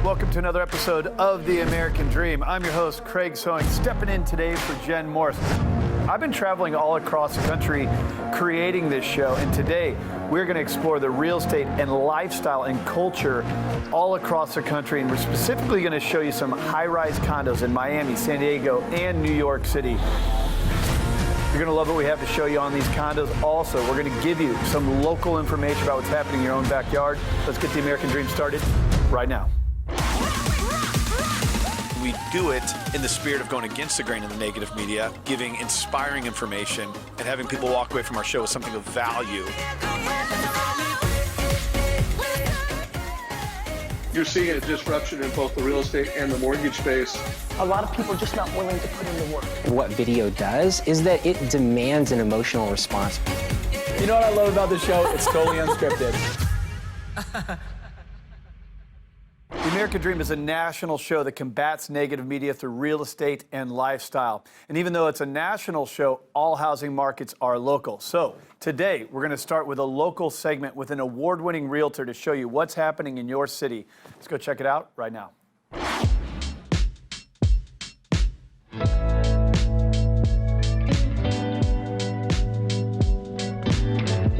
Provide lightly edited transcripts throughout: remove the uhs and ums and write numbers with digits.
Welcome to another episode of The American Dream. I'm your host, Craig Sewing, stepping in today for Jen Morris. I've been traveling all across the country creating this show, and today we're going to explore the real estate and lifestyle and culture all across the country, and we're specifically going to show you some high-rise condos in Miami, San Diego, and New York City. You're going to love what we have to show you on these condos. Also, we're going to give you some local information about what's happening in your own backyard. Let's get the American Dream started right now. We do it in the spirit of going against the grain of the negative media, giving inspiring information, and having people walk away from our show with something of value. You're seeing a disruption in both the real estate and the mortgage space. A lot of people are just not willing to put in the work. What video does is that it demands an emotional response. You know what I love about the show? It's totally unscripted. The American Dream is a national show that combats negative media through real estate and lifestyle. And even though it's a national show, all housing markets are local. So today, we're going to start with a local segment with an award-winning realtor to show you what's happening in your city. Let's go check it out right now.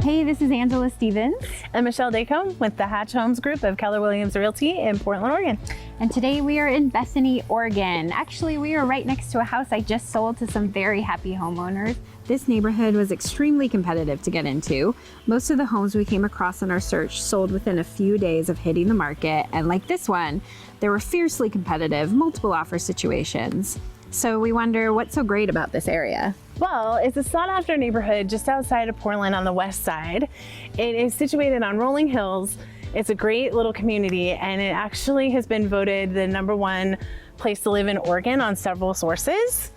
Hey, this is Angela Stevens. And Michele DesCombes with the Hatch Homes Group of Keller Williams Realty in Portland, Oregon. And today we are in Bethany, Oregon. Actually, we are right next to a house I just sold to some very happy homeowners. This neighborhood was extremely competitive to get into. Most of the homes we came across in our search sold within a few days of hitting the market. And like this one, there were fiercely competitive, multiple offer situations. So we wonder what's so great about this area. Well, it's a sought-after neighborhood just outside of Portland on the west side. It is situated on rolling hills. It's a great little community, and it actually has been voted the #1 place to live in Oregon on several sources.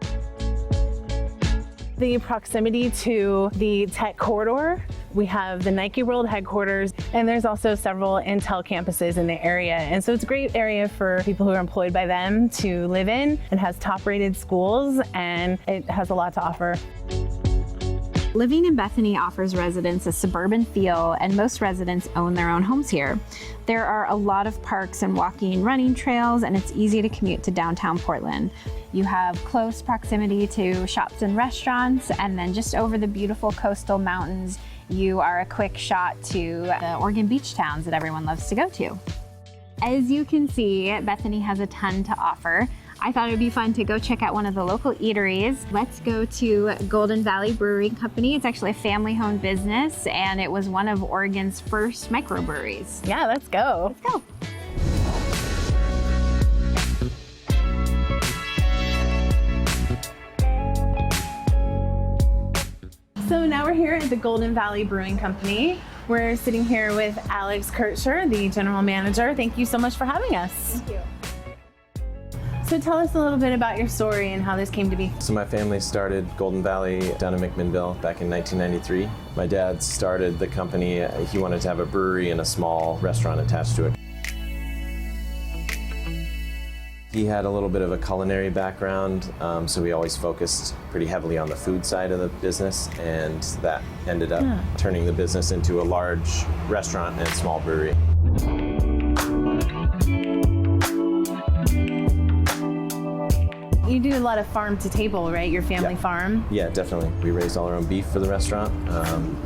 The proximity to the tech corridor. We have the Nike World headquarters, and there's also several Intel campuses in the area. And so it's a great area for people who are employed by them to live in. It has top-rated schools, and it has a lot to offer. Living in Bethany offers residents a suburban feel, and most residents own their own homes here. There are a lot of parks and walking and running trails, and it's easy to commute to downtown Portland. You have close proximity to shops and restaurants, and then just over the beautiful coastal mountains, you are a quick shot to the Oregon beach towns that everyone loves to go to. As you can see, Bethany has a ton to offer. I thought it would be fun to go check out one of the local eateries. Let's go to Golden Valley Brewing Company. It's actually a family-owned business, and it was one of Oregon's first microbreweries. Yeah, let's go. Let's go. So now we're here at the Golden Valley Brewing Company. We're sitting here with Alex Kircher, the general manager. Thank you so much for having us. Thank you. So tell us a little bit about your story and how this came to be. So my family started Golden Valley down in McMinnville back in 1993. My dad started the company. He wanted to have a brewery and a small restaurant attached to it. He had a little bit of a culinary background, so we always focused pretty heavily on the food side of the business, and that ended up turning the business into a large restaurant and small brewery. You do a lot of farm to table, right? Your family farm? Yeah, definitely. We raise all our own beef for the restaurant.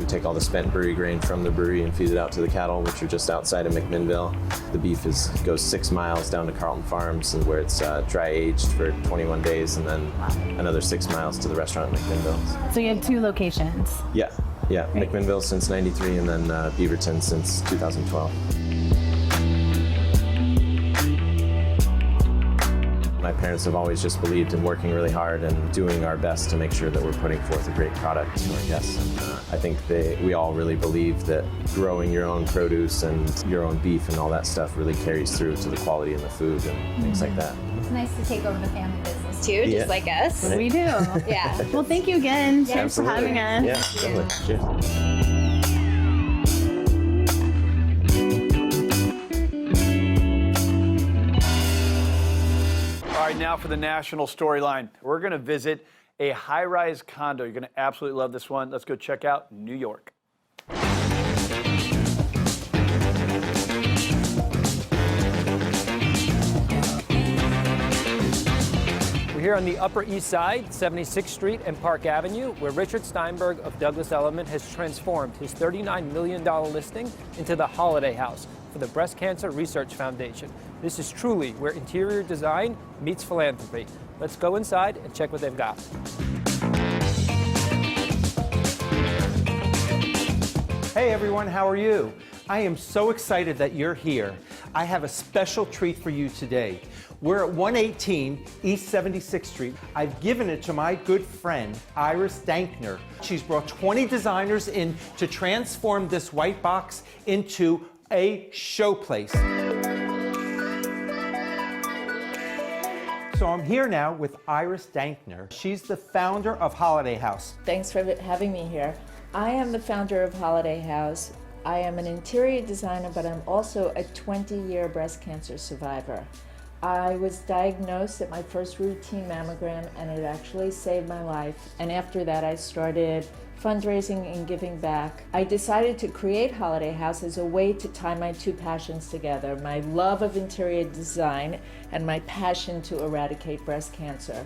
We take all the spent brewery grain from the brewery and feed it out to the cattle, which are just outside of McMinnville. The beef goes 6 miles down to Carlton Farms, and where it's dry aged for 21 days, and then another 6 miles to the restaurant in McMinnville. So you have 2 locations? Yeah. Right. McMinnville since '93, and then Beaverton since 2012. My parents have always just believed in working really hard and doing our best to make sure that we're putting forth a great product to our guests. And I think we all really believe that growing your own produce and your own beef and all that stuff really carries through to the quality in the food and things like that. It's nice to take over the family business too, just like us. We do. Yeah. Well, thank you again. Yeah, Thanks for having us. Yeah, definitely. Cheers. All right, now for the national storyline. We're going to visit a high-rise condo. You're going to absolutely love this one. Let's go check out New York. here on the Upper East Side, 76th Street and Park Avenue, where Richard Steinberg of Douglas Elliman has transformed his $39 million listing into the Holiday House for the Breast Cancer Research Foundation. This is truly where interior design meets philanthropy. Let's go inside and check what they've got. Hey everyone, how are you? I am so excited that you're here. I have a special treat for you today. We're at 118 East 76th Street. I've given it to my good friend, Iris Dankner. She's brought 20 designers in to transform this white box into a showplace. So I'm here now with Iris Dankner. She's the founder of Holiday House. Thanks for having me here. I am the founder of Holiday House. I am an interior designer, but I'm also a 20-year breast cancer survivor. I was diagnosed at my first routine mammogram, and it actually saved my life. And after that, I started fundraising and giving back. I decided to create Holiday House as a way to tie my two passions together, my love of interior design and my passion to eradicate breast cancer.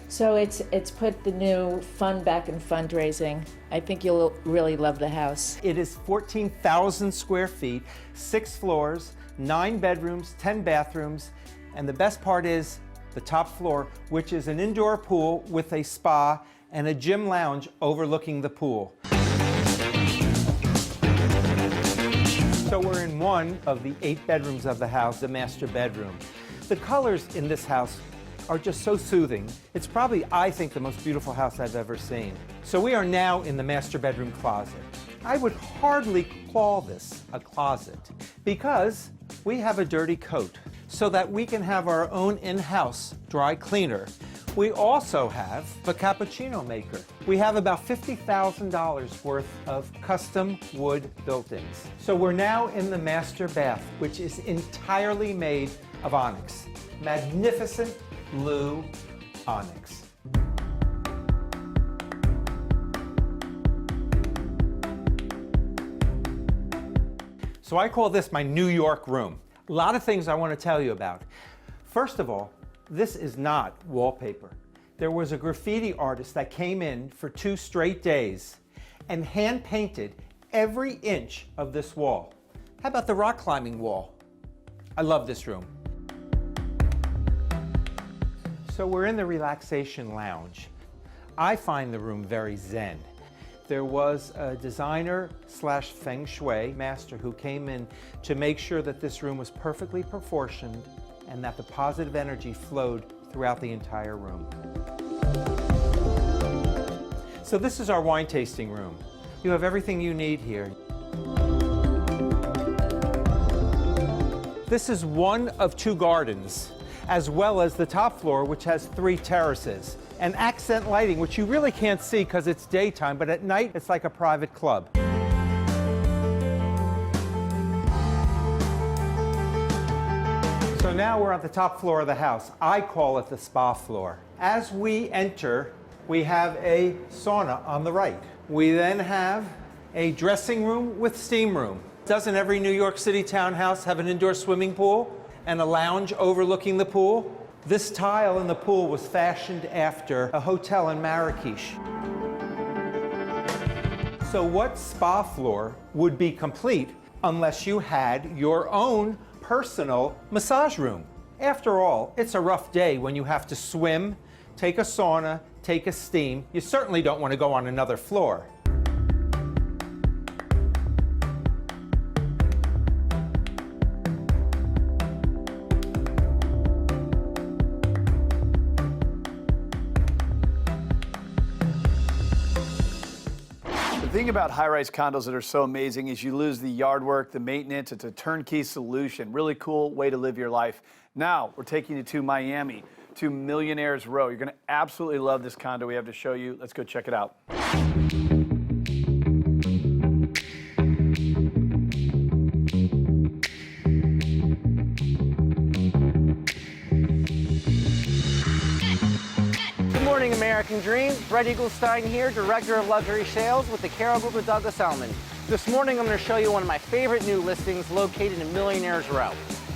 So it's put the new fun back in fundraising. I think you'll really love the house. It is 14,000 square feet, 6 floors, 9 bedrooms, 10 bathrooms, and the best part is the top floor, which is an indoor pool with a spa and a gym lounge overlooking the pool. So we're in one of the 8 bedrooms of the house, the master bedroom. The colors in this house are just so soothing. It's probably, I think, the most beautiful house I've ever seen. So we are now in the master bedroom closet. I would hardly call this a closet because we have a dirty coat so that we can have our own in-house dry cleaner. We also have a cappuccino maker. We have about $50,000 worth of custom wood built-ins. So we're now in the master bath, which is entirely made of onyx. Magnificent blue onyx. So I call this my New York room. A lot of things I want to tell you about. First of all, this is not wallpaper. There was a graffiti artist that came in for 2 straight days and hand painted every inch of this wall. How about the rock climbing wall? I love this room. So we're in the relaxation lounge. I find the room very zen. There was a designer slash feng shui master who came in to make sure that this room was perfectly proportioned and that the positive energy flowed throughout the entire room. So this is our wine tasting room. You have everything you need here. This is one of 2 gardens, as well as the top floor, which has 3 terraces, and accent lighting, which you really can't see because it's daytime, but at night it's like a private club. So now we're at the top floor of the house. I call it the spa floor. As we enter, we have a sauna on the right. We then have a dressing room with steam room. Doesn't every New York City townhouse have an indoor swimming pool and a lounge overlooking the pool? This tile in the pool was fashioned after a hotel in Marrakesh. So what spa floor would be complete unless you had your own personal massage room? After all, it's a rough day when you have to swim, take a sauna, take a steam. You certainly don't want to go on another floor. The thing about high-rise condos that are so amazing is you lose the yard work, the maintenance. It's a turnkey solution. Really cool way to live your life. Now, we're taking you to Miami, to Millionaires Row. You're going to absolutely love this condo we have to show you. Let's go check it out. American Dream. Brett Eaglstein here, Director of Luxury Sales with the Carroll Group of Douglas Elliman. This morning I'm going to show you one of my favorite new listings located in Millionaires Row.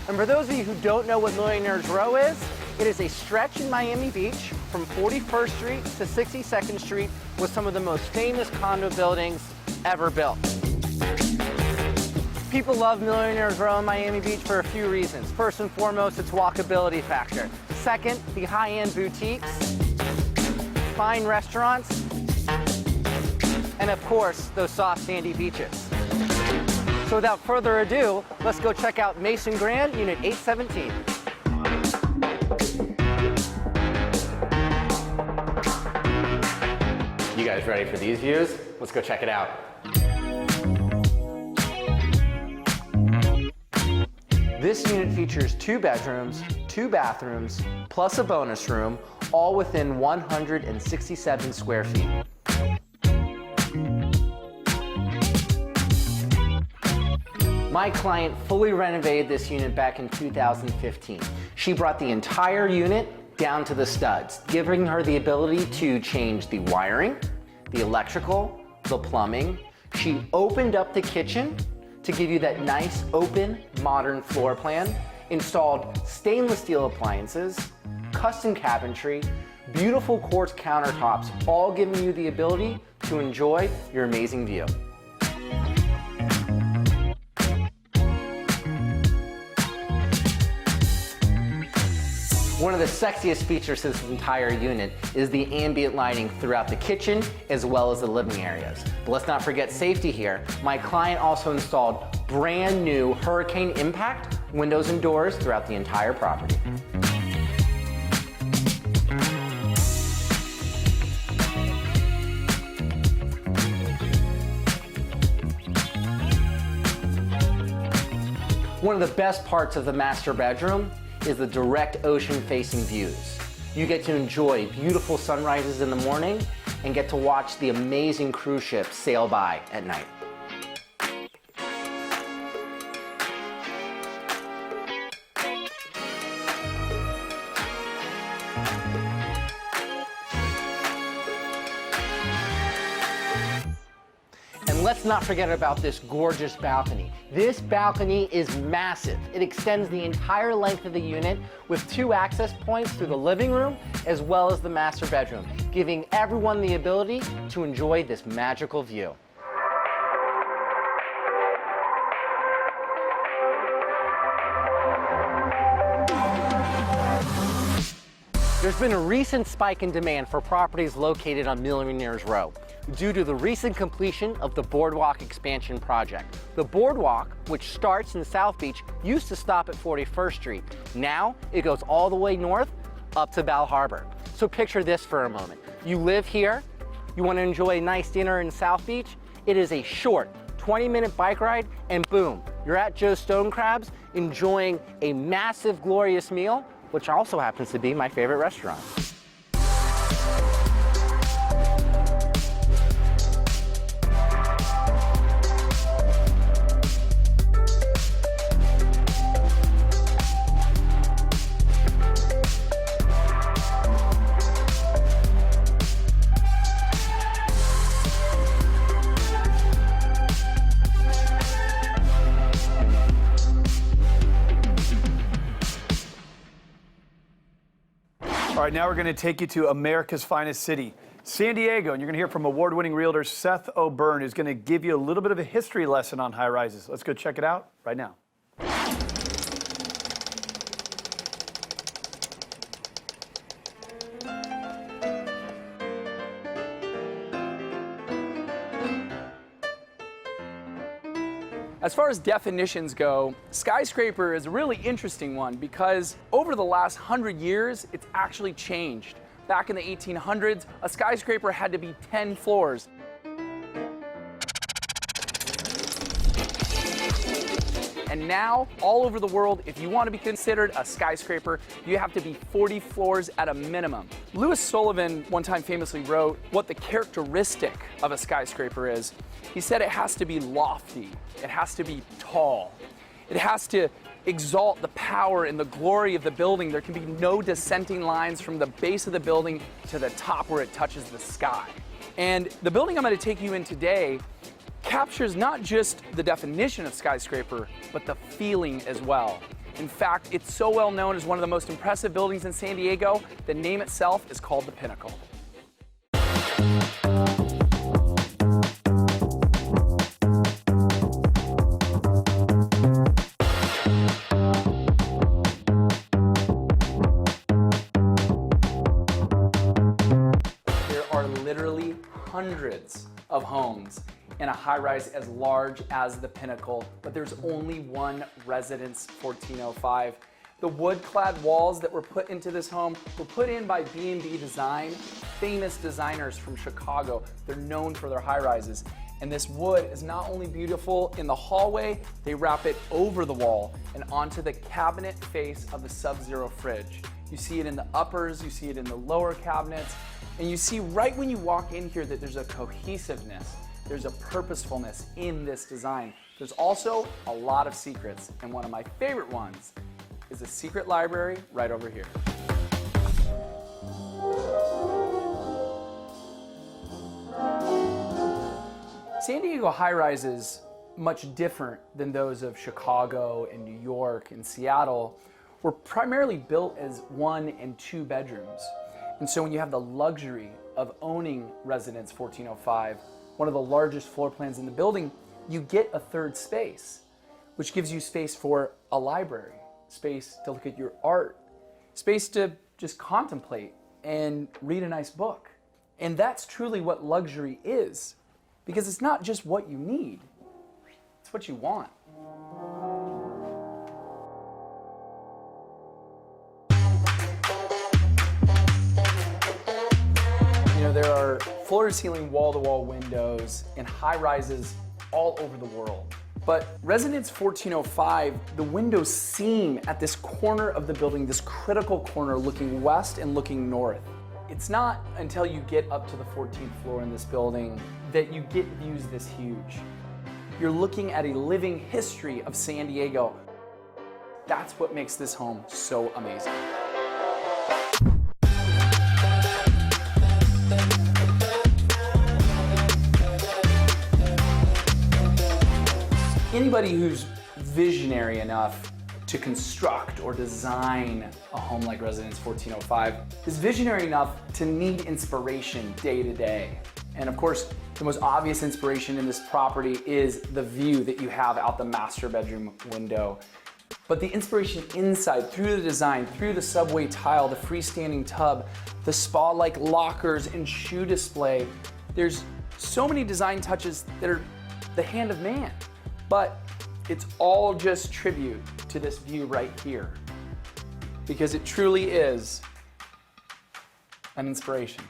And for those of you who don't know what Millionaires Row is, It is a stretch in Miami Beach from 41st Street to 62nd Street with some of the most famous condo buildings ever built. People love Millionaires Row in Miami Beach for a few reasons. First and foremost, its walkability factor. Second, the high-end boutiques, fine restaurants, and of course, those soft sandy beaches. So without further ado, let's go check out Mason Grand, Unit 817. You guys ready for these views? Let's go check it out. This unit features 2 bedrooms, 2 bathrooms, plus a bonus room, all within 167 square feet. My client fully renovated this unit back in 2015. She brought the entire unit down to the studs, giving her the ability to change the wiring, the electrical, the plumbing. She opened up the kitchen to give you that nice, open, modern floor plan, installed stainless steel appliances, custom cabinetry, beautiful quartz countertops, all giving you the ability to enjoy your amazing view. One of the sexiest features to this entire unit is the ambient lighting throughout the kitchen as well as the living areas. But let's not forget safety here. My client also installed brand new hurricane impact windows and doors throughout the entire property. One of the best parts of the master bedroom is the direct ocean-facing views. You get to enjoy beautiful sunrises in the morning and get to watch the amazing cruise ships sail by at night. And let's not forget about this gorgeous balcony. This balcony is massive. It extends the entire length of the unit with 2 access points through the living room as well as the master bedroom, giving everyone the ability to enjoy this magical view. There's been a recent spike in demand for properties located on Millionaires Row due to the recent completion of the Boardwalk expansion project. The Boardwalk, which starts in South Beach, used to stop at 41st Street. Now it goes all the way north up to Bal Harbor. So picture this for a moment. You live here, you want to enjoy a nice dinner in South Beach, it is a short 20-minute bike ride and boom, you're at Joe's Stone Crabs enjoying a massive, glorious meal, which also happens to be my favorite restaurant. All right, now we're going to take you to America's finest city, San Diego, and you're going to hear from award-winning realtor Seth O'Byrne, who's going to give you a little bit of a history lesson on high-rises. Let's go check it out right now. As far as definitions go, skyscraper is a really interesting one because over the last 100 years, it's actually changed. Back in the 1800s, a skyscraper had to be 10 floors. And now, all over the world, if you want to be considered a skyscraper, you have to be 40 floors at a minimum. Louis Sullivan one time famously wrote what the characteristic of a skyscraper is. He said it has to be lofty, it has to be tall, it has to exalt the power and the glory of the building. There can be no dissenting lines from the base of the building to the top where it touches the sky. And the building I'm going to take you in today captures not just the definition of skyscraper, but the feeling as well. In fact, it's so well known as one of the most impressive buildings in San Diego, the name itself is called the Pinnacle. There are literally hundreds of homes in a high-rise as large as the Pinnacle, but there's only one residence 1405. The wood-clad walls that were put into this home were put in by B&B Design, famous designers from Chicago. They're known for their high-rises. And this wood is not only beautiful in the hallway, they wrap it over the wall and onto the cabinet face of the Sub-Zero fridge. You see it in the uppers, you see it in the lower cabinets, and you see right when you walk in here that there's a cohesiveness. There's a purposefulness in this design. There's also a lot of secrets, and one of my favorite ones is a secret library right over here. San Diego high-rises, much different than those of Chicago and New York and Seattle, were primarily built as 1 and 2 bedrooms. And so when you have the luxury of owning Residence 1405, one of the largest floor plans in the building, you get a third space, which gives you space for a library, space to look at your art, space to just contemplate and read a nice book. And that's truly what luxury is, because it's not just what you need, it's what you want. You know, there are floor-to-ceiling, wall-to-wall windows in high-rises all over the world. But Residence 1405, the windows seam at this corner of the building, this critical corner looking west and looking north. It's not until you get up to the 14th floor in this building that you get views this huge. You're looking at a living history of San Diego. That's what makes this home so amazing. Anybody who's visionary enough to construct or design a home like Residence 1405 is visionary enough to need inspiration day to day. And of course, the most obvious inspiration in this property is the view that you have out the master bedroom window. But the inspiration inside, through the design, through the subway tile, the freestanding tub, the spa-like lockers and shoe display, there's so many design touches that are the hand of man. But it's all just tribute to this view right here, because it truly is an inspiration.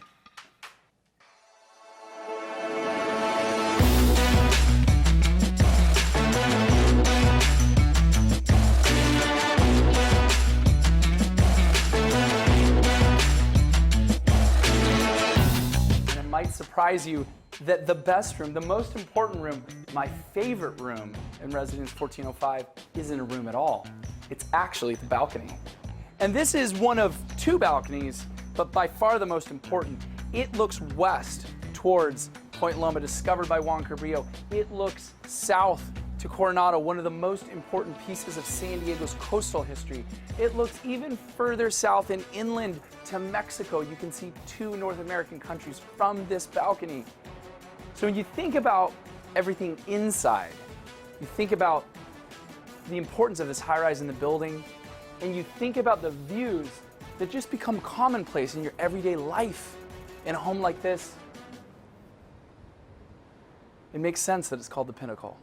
And it might surprise you that the best room, the most important room, my favorite room in Residence 1405 isn't a room at all. It's actually the balcony. And this is one of 2 balconies, but by far the most important. It looks west towards Point Loma, discovered by Juan Cabrillo. It looks south to Coronado, one of the most important pieces of San Diego's coastal history. It looks even further south and inland to Mexico. You can see 2 North American countries from this balcony. So when you think about everything inside, you think about the importance of this high-rise in the building, and you think about the views that just become commonplace in your everyday life in a home like this, it makes sense that it's called the Pinnacle.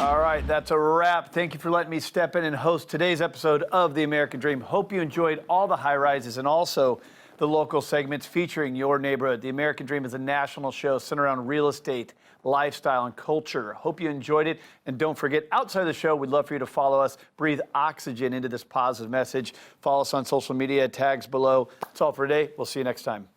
All right, that's a wrap. Thank you for letting me step in and host today's episode of The American Dream. Hope you enjoyed all the high rises and also the local segments featuring your neighborhood. The American Dream is a national show centered around real estate, lifestyle, and culture. Hope you enjoyed it. And don't forget, outside the show, we'd love for you to follow us, breathe oxygen into this positive message. Follow us on social media, tags below. That's all for today. We'll see you next time.